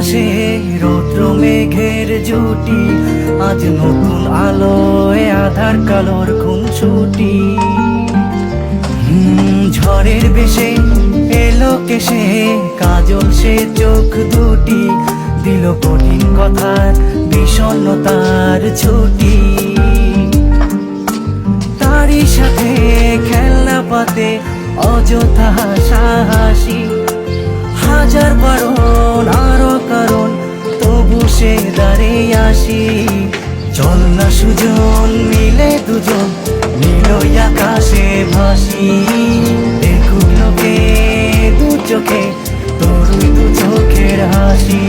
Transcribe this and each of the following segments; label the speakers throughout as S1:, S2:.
S1: আকাশে রৌদ্র মেঘের জুটি, আজ নতুন আলোয় আধার কালোর খুনসুটি। ঝড়ের বেশে এলো কেশে কাজল সে চোখ দুটি, দিল কঠিন কথার বিষণ্ণতার ছুটি। তারই সাথে খেলনা পাতে অযথা হাসাহাসি, হাজার বারণ আরো কারণ তবু সে দাঁড়িয়ে আসি। চল না সুজন মিলে দুজন নীলই আকাশে ভাসি, দেখুক লোকে দু চোখে তোরই দু চোখের হাসি।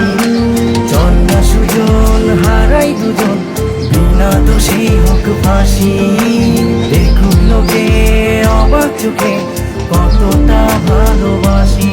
S1: চল না সুজন হারাই দুজন বিনা দোষী হোক ফাঁসি, দেখুক লোকে অবাক চোখে কতটা ভালোবাসি।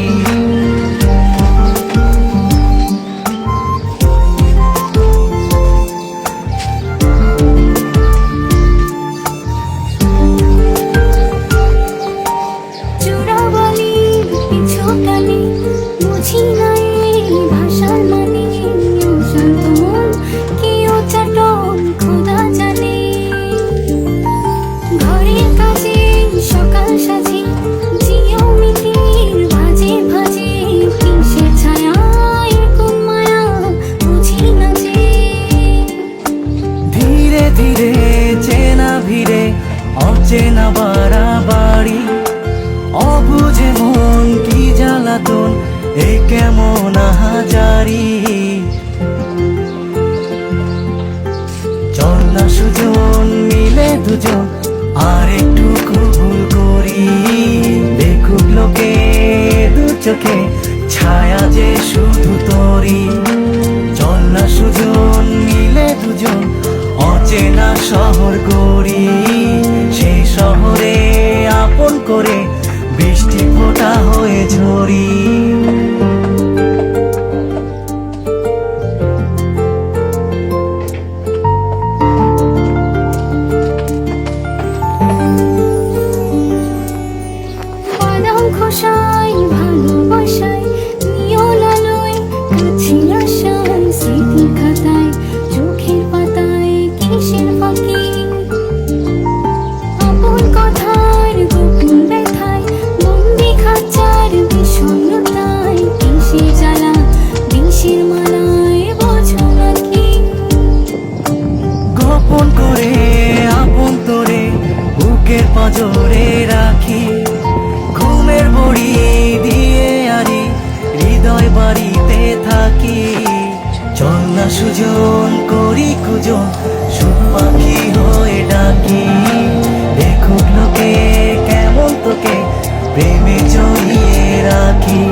S1: ধীরে চেনা ভিড়ে অচেনা বাড়াবাড়ি, অবুঝে মন কি জ্বালাতন এ কেমন আহাজারি। চল না সুজন মিলে দুজন আর একটু ভুল করি, দেখুক লোকে দু চোখে ছায়া যে শুধু তোরি। চল না সুজন মিলে দুজন অচেনা শহর গড়ি, সেই শহরে আপন করে বৃষ্টি ফোঁটা হয়ে ঝরি।
S2: খোসাই ভালোবাসায় নিয়ল আলোয় কাছে আসায় স্মৃতি খাতায় চোখের পাতায় কিসের ফাঁকি। আপন কথার গোপন ব্যথায় বন্দি খাঁচার বিষণ্ণতায় কিসের জ্বালা বিষের মালায় বোঝো নাকি।
S1: গোপন করে আপন তোরে বুকের পাঁজরে রাখি, ঘুমের বড়ি দিয়ে আরি হৃদয় বাড়িতে থাকি। চল না সুজন করি কুজন সুখ পাখি হয়ে ডাকি, দেখুক লোকে কেমন তোকে প্রেমে জড়িয়ে রাখি।